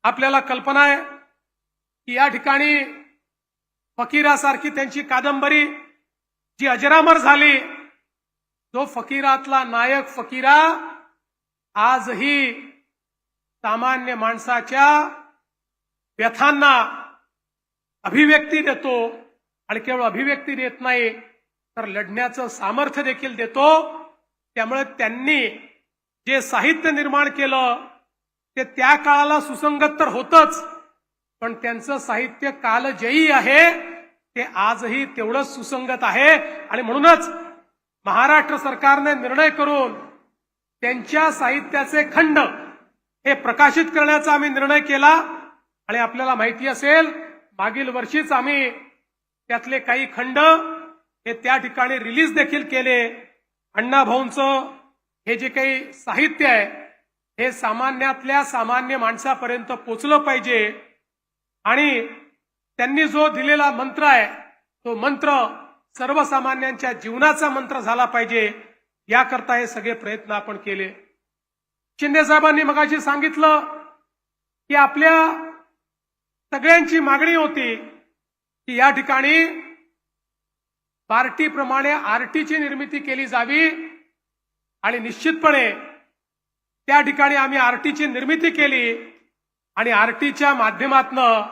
आपल्याला कल्पना आहे की या ठिकाणी फकीरासारखी त्यांची कादंबरी जी अजरामर झाली, जो फकीरातला नायक फकीरा आजही सामान्य माणसाच्या व्यथांना अभिव्यक्ती देतो आणि केवळ अभिव्यक्ती देत नाही तर लढण्याचं सामर्थ्य देखील देतो। त्यामुळे त्यांनी जे साहित्य निर्माण केलं ते त्या काळाला सुसंगत तर होतच, पण त्यांचं साहित्य कालजयी आहे, ते आजही तेवढंच सुसंगत आहे। आणि म्हणूनच महाराष्ट्र सरकारने निर्णय करून त्यांच्या साहित्याचे खंड हे प्रकाशित करण्याचा आम्ही निर्णय केला। आणि आपल्याला माहिती असेल मागील वर्षीच आम्ही त्यातले काही खंड हे त्या ठिकाणी रिलीज देखील केले। अण्णाभाऊंचं हे जे काही साहित्य आहे हे सामान्यातल्या सामान्य माणसापर्यंत पोचलं पाहिजे आणि त्यांनी जो दिलेला मंत्र आहे तो मंत्र सर्वसामान्यांच्या जीवनाचा मंत्र झाला पाहिजे, याकरता हे सगळे प्रयत्न आपण केले। शिंदे साहेबांनी मगाशी सांगितलं की आपल्या सगळ्यांची मागणी होती की या ठिकाणी पार्टीप्रमाणे आरटीची निर्मिती केली जावी आणि निश्चितपणे त्या ठिकाणी आम्ही आरटीची निर्मिती केली आणि आरटीच्या माध्यमातनं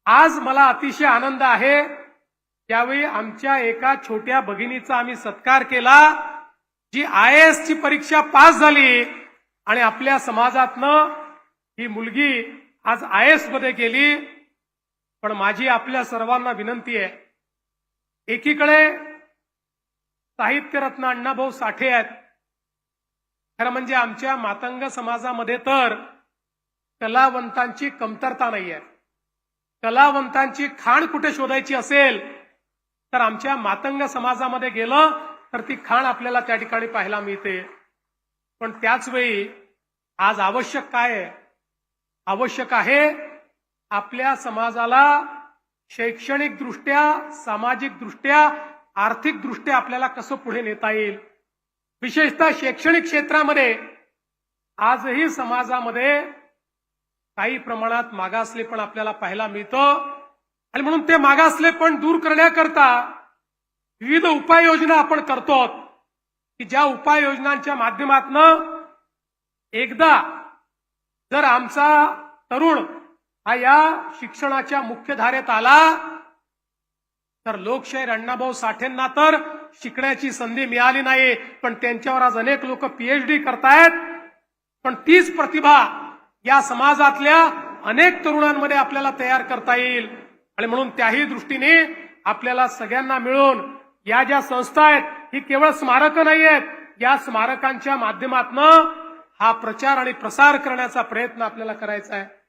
आज मला अतिशय आनंद आहे। त्यावेळी आमच्या एका छोट्या भगिनीचा आम्ही सत्कार केला जी IAS ची परीक्षा पास झाली आणि आपल्या समाजातनं ही मुलगी आज IAS मध्ये गेली। पण माझी आपल्या सर्वांना विनंती आहे, एकीकडे साहित्यरत्न अण्णाभाऊ साठे आहेत, खरं म्हणजे आमच्या मातंग समाजामध्ये तर कलावंतांची कमतरता नाही आहे। कलावंतांची खाण कुठे शोधायची असेल तर आमच्या मातंग समाजामध्ये गेलं तर ती खाण आपल्याला त्या ठिकाणी पाहायला मिळते। पण त्याच वेळी आज आवश्यक काय आहे? आवश्यक आहे आपल्या समाजाला शैक्षणिक दृष्ट्या, सामाजिक दृष्ट्या, आर्थिक दृष्ट्या आपल्याला कसं पुढे नेता येईल। विशेषतः शैक्षणिक क्षेत्रामध्ये आजही समाजामध्ये काही प्रमाणात मागासलेपण आपल्याला पाहायला मिळतं आणि म्हणून ते मागासलेपण दूर करण्याकरता विविध उपाययोजना आपण करतो की ज्या उपाययोजनांच्या माध्यमातून एकदा जर आमचा तरुण हा या शिक्षणाच्या मुख्यधारेत आला तर लोकशाहीर अण्णाभाऊ साठेंना तर शिकण्याची संधी मिळाली नाही, पण त्यांच्यावर आज अनेक लोक PhD करतायत। पण तीच प्रतिभा या समाजातल्या अनेक तरुणांमध्ये आपल्याला तयार करता येईल आणि म्हणून त्याही दृष्टीने आपल्याला सगळ्यांना मिळून या ज्या संस्था आहेत ही केवळ स्मारकं नाही आहेत, या स्मारकांच्या माध्यमातून हा प्रचार आणि प्रसार करण्याचा प्रयत्न आपल्याला करायचा आहे।